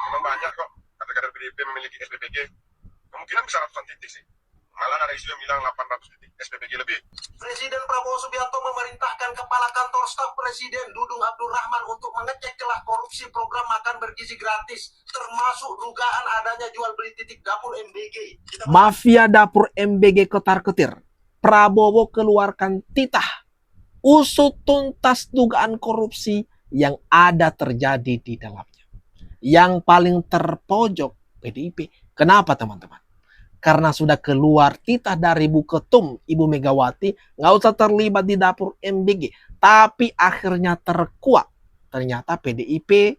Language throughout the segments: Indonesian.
Memang banyak kok kader-kader PDIP memiliki SPPG. Kemungkinan bisa ratusan titik sih. Malah ada isu yang bilang 800 titik SPPG lebih. Presiden Prabowo Subianto memerintahkan Kepala Kantor Staf Presiden Dudung Abdul Rahman untuk mengecek celah korupsi program makan bergizi gratis, termasuk dugaan adanya jual beli titik dapur MBG. Mafia dapur MBG ketar-ketir. Prabowo keluarkan titah. Usut tuntas dugaan korupsi yang ada terjadi di dalamnya. Yang paling terpojok PDIP. Kenapa teman-teman? Karena sudah keluar titah dari Bu Ketum Ibu Megawati, nggak usah terlibat di dapur MBG. Tapi akhirnya terkuak. Ternyata PDIP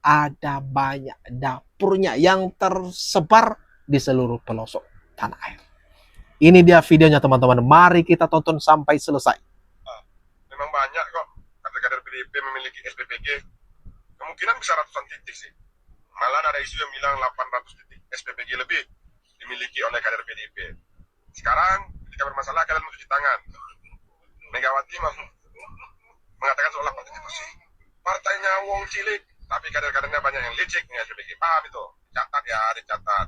ada banyak dapurnya yang tersebar di seluruh pelosok tanah air. Ini dia videonya teman-teman. Mari kita tonton sampai selesai. Memang banyak kok kader-kader PDIP memiliki SPPG. Kemungkinan bisa ratusan titik sih. Malah ada isu yang bilang 800 titik SPPG lebih dimiliki oleh kader PDIP. Sekarang ketika bermasalah kalian mencuci tangan. Megawati mengatakan seolah partai itu sih partainya wong cilik, tapi kader-kadernya banyak yang licik nih SPPG. Paham itu? Catat ya, dicatat.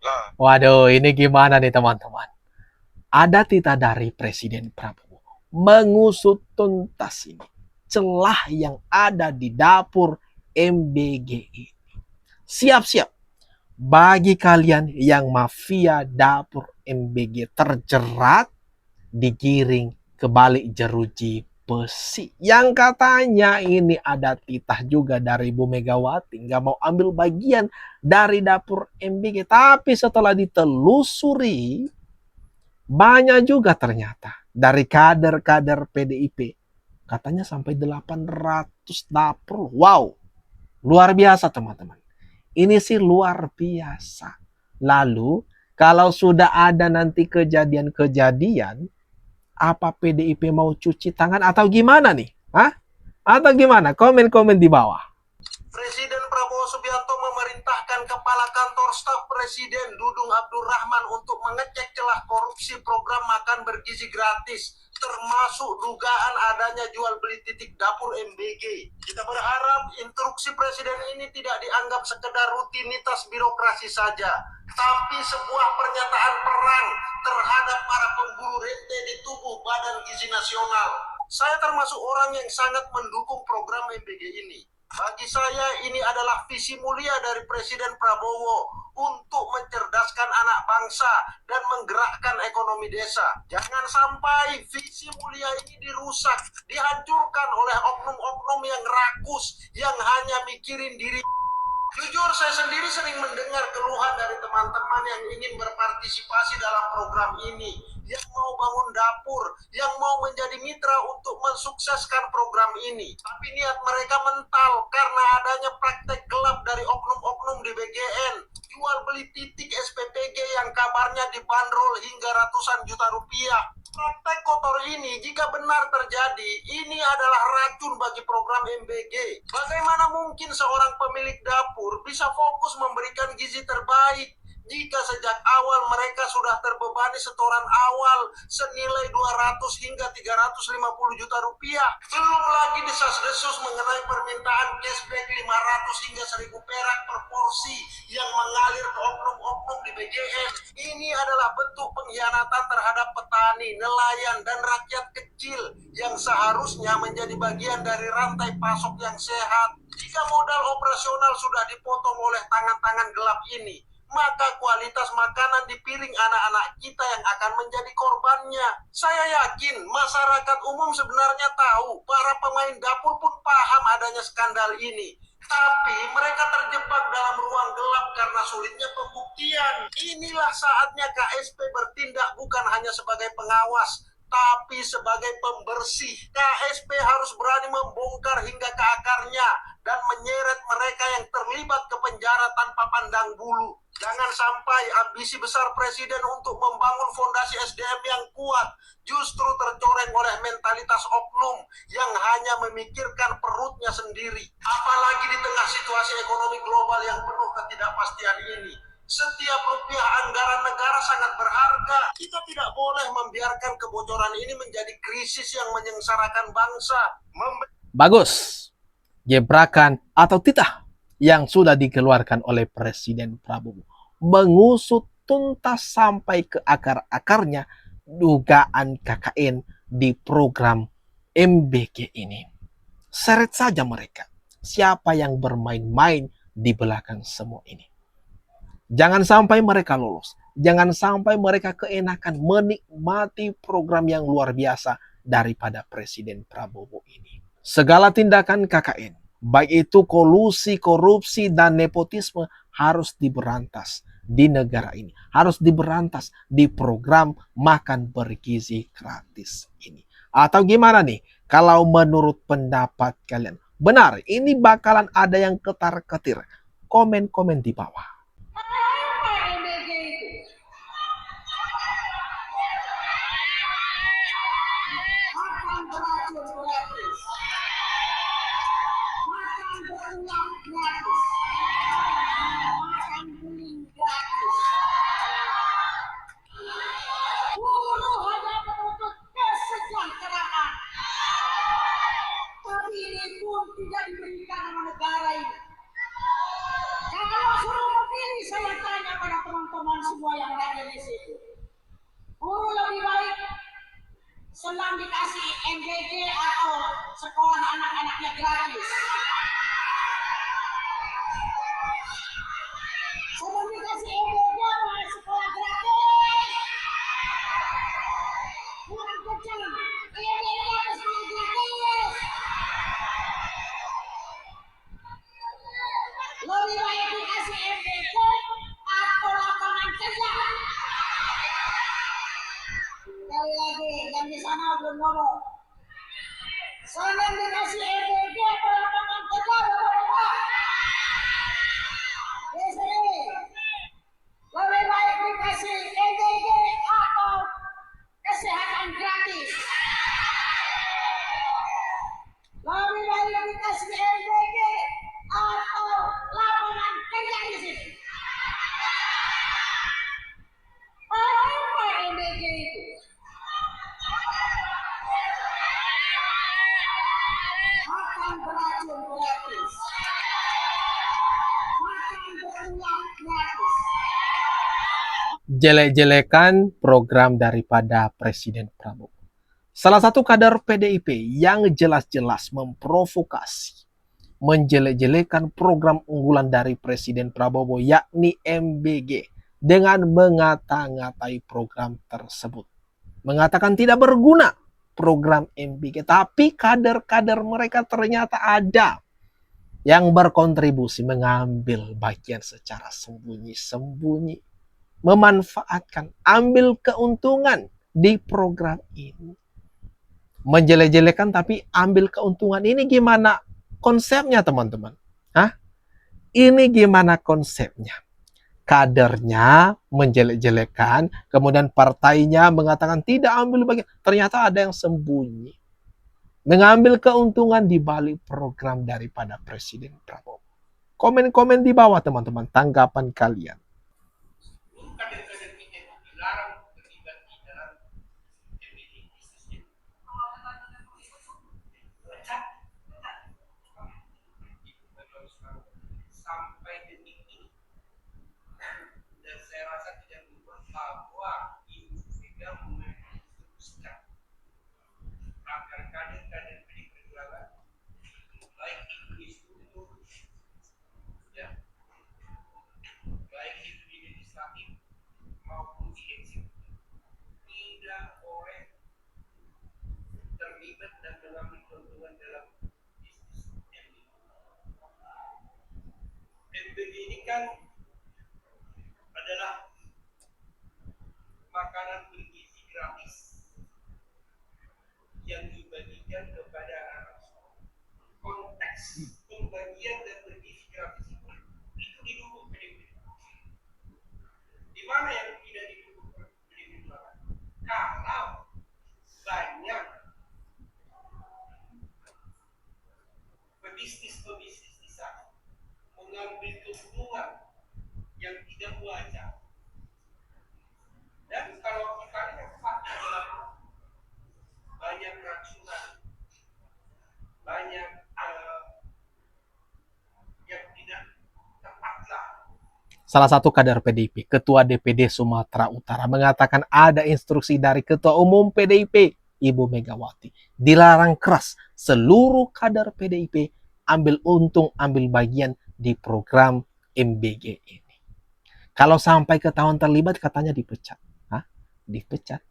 Lah. Waduh, ini gimana nih teman-teman? Ada titah dari Presiden Prabowo mengusut tuntas ini celah yang ada di dapur MBG ini. Siap-siap bagi kalian yang mafia dapur MBG terjerat, digiring ke balik jeruji besi. Yang katanya ini ada titah juga dari Bu Megawati, nggak mau ambil bagian dari dapur MBG. Tapi setelah ditelusuri, banyak juga ternyata dari kader-kader PDIP. Katanya sampai 800 dapur. Wow, luar biasa teman-teman. Ini sih luar biasa. Lalu kalau sudah ada nanti kejadian-kejadian, apa PDIP mau cuci tangan atau gimana nih? Hah? Atau gimana? Komen-komen di bawah. Presiden Prabowo Subianto memerintahkan Kepala Kantor Staf Presiden Dudung Abdul Rahman untuk mengecek celah korupsi program makan bergizi gratis, termasuk dugaan adanya jual beli titik dapur MBG. Kita berharap instruksi Presiden ini tidak dianggap sekedar rutinitas birokrasi saja, tapi sebuah pernyataan perang terhadap para pemburu rente di tubuh Badan Gizi Nasional. Saya termasuk orang yang sangat mendukung program MBG ini. Bagi saya ini adalah visi mulia dari Presiden Prabowo untuk mencerdaskan anak bangsa dan menggerakkan ekonomi desa. Jangan sampai visi mulia ini dirusak, dihancurkan oleh oknum-oknum yang rakus, yang hanya mikirin diri. Jujur saya sendiri sering mendengar keluhan dari teman-teman yang ingin berpartisipasi dalam program ini, yang mau bangun dapur, yang mau menjadi mitra untuk mensukseskan program ini. Tapi niat mereka mental karena adanya praktek gelap dari oknum-oknum di BGN, jual beli titik SPPG yang kabarnya dibanderol hingga ratusan juta rupiah. Praktek kotor ini jika benar terjadi, ini adalah racun bagi program MBG. Bagaimana mungkin seorang pemilik dapur bisa fokus memberikan gizi terbaik jika sejak awal mereka sudah terbebani setoran awal senilai 200 hingga 350 juta rupiah. Belum lagi desas-desus mengenai permintaan cashback 500 hingga 1000 perak per porsi yang mengalir ke oknum-oknum di BGN. Ini adalah bentuk pengkhianatan terhadap petani, nelayan, dan rakyat kecil yang seharusnya menjadi bagian dari rantai pasok yang sehat. Jika modal operasional sudah dipotong oleh tangan-tangan gelap ini, maka kualitas makanan di piring anak-anak kita yang akan menjadi korbannya. Saya yakin masyarakat umum sebenarnya tahu, para pemain dapur pun paham adanya skandal ini. Tapi mereka terjebak dalam ruang gelap karena sulitnya pembuktian. Inilah saatnya KSP bertindak bukan hanya sebagai pengawas, tapi sebagai pembersih. KSP harus berani membongkar hingga ke akarnya dan menyeret mereka yang terlibat ke penjara tanpa pandang bulu. Jangan sampai ambisi besar Presiden untuk membangun fondasi SDM yang kuat justru tercoreng oleh mentalitas oknum yang hanya memikirkan perutnya sendiri. Apalagi di tengah situasi ekonomi global yang penuh ketidakpastian ini. Setiap rupiah anggaran negara sangat berharga. Kita tidak boleh membiarkan kebocoran ini menjadi krisis yang menyengsarakan bangsa. Bagus. Gebrakan atau titah yang sudah dikeluarkan oleh Presiden Prabowo mengusut tuntas sampai ke akar-akarnya dugaan KKN di program MBG ini. Seret saja mereka. Siapa yang bermain-main di belakang semua ini. Jangan sampai mereka lolos. Jangan sampai mereka keenakan menikmati program yang luar biasa daripada Presiden Prabowo ini. Segala tindakan KKN, baik itu kolusi, korupsi, dan nepotisme harus diberantas di negara ini. Harus diberantas di program makan bergizi gratis ini. Atau gimana nih? Kalau menurut pendapat kalian, benar ini bakalan ada yang ketar-ketir. Komen-komen di bawah. Makan beracun gratis. Makan berulang gratis. Makan beling gratis. Buruh hanya menuntut kesejahteraan. Tapi ini pun tidak diberikan sama negara ini. Kalau suruh memilih, saya tanya pada teman-teman semua yang ada di situ. Buruh lebih baik senang dikasih MBG atau sekolah anak-anaknya gratis. Senang dikasih MBG atau sekolah gratis. Kurang kencang. MBG atau sekolah gratis. Lebih baik dikasih MBG atau lapangan kerja. Sekali lagi, yang di sana belum ngomong. Senang dikasih MBG atau lapangan kerja, Bapak-Bapak. Di sini, lebih baik dikasih MBG atau kesehatan gratis. Lebih baik dikasih MBG atau lapangan kerja di sini. Apa MBG itu? Makan beracun gratis. Makan berulang gratis. Jelek-jelekan program daripada Presiden Prabowo. Salah satu kader PDIP yang jelas-jelas memprovokasi, menjelek-jelekan program unggulan dari Presiden Prabowo yakni MBG dengan mengata-ngatai program tersebut. Mengatakan tidak berguna program MBG, tapi kader-kader mereka ternyata ada yang berkontribusi mengambil bagian secara sembunyi-sembunyi, memanfaatkan, ambil keuntungan di program ini. Menjelek-jelekan tapi ambil keuntungan. Ini gimana konsepnya, teman-teman? Hah? Ini gimana konsepnya? Kadernya menjelek-jelekan, kemudian partainya mengatakan tidak ambil bagian. Ternyata ada yang sembunyi, mengambil keuntungan di balik program daripada Presiden Prabowo. Komen-komen di bawah, teman-teman, tanggapan kalian. Kader-kader kita itu dilarang terlibat di dalam MBG bisnis. Sampai detik ini, dan saya rasa tidak berubah bahwa Ibu Mega menginstruksikan agar kader-kader PDI Perjuangan, baik itu di struktur, ya, baik itu di legislatif maupun di eksekutif, tidak boleh terlibat dan mengambil keuntungan dalam bisnis MBG. MBG ini kan adalah makanan bergizi gratis yang dibagikan kepada anak sekolah. Konteks pembagian dan bergizi gratis itu didukung PDIP. Di mana yang tidak didukung PDIP? Kalau banyak pebisnis-pebisnis di sana mengambil keuntungan yang tidak wajar. Dan kalau kita lihat fakta dalam banyak racungan, banyak salah satu kader PDIP, Ketua DPD Sumatera Utara, mengatakan ada instruksi dari Ketua Umum PDIP, Ibu Megawati. Dilarang keras seluruh kader PDIP ambil untung, ambil bagian di program MBG ini. Kalau sampai ketahuan terlibat, katanya dipecat. Hah? Dipecat.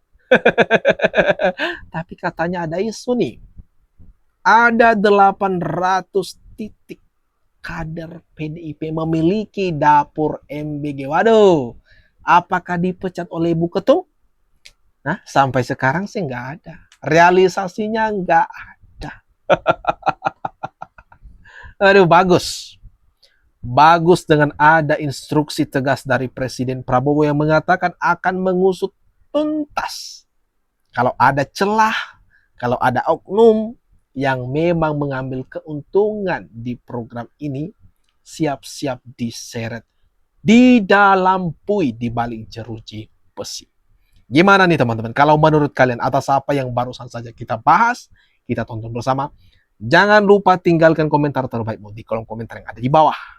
Tapi katanya ada isu nih. Ada 800 titik kader PDIP memiliki dapur MBG. Waduh, apakah dipecat oleh Ibu Ketum? Nah, sampai sekarang sih nggak ada. Realisasinya nggak ada. Aduh, bagus. Bagus dengan ada instruksi tegas dari Presiden Prabowo yang mengatakan akan mengusut tuntas kalau ada celah, kalau ada oknum yang memang mengambil keuntungan di program ini, siap-siap diseret, didalampui di balik jeruji besi. Gimana nih teman-teman? Kalau menurut kalian atas apa yang barusan saja kita bahas, kita tonton bersama. Jangan lupa tinggalkan komentar terbaikmu di kolom komentar yang ada di bawah.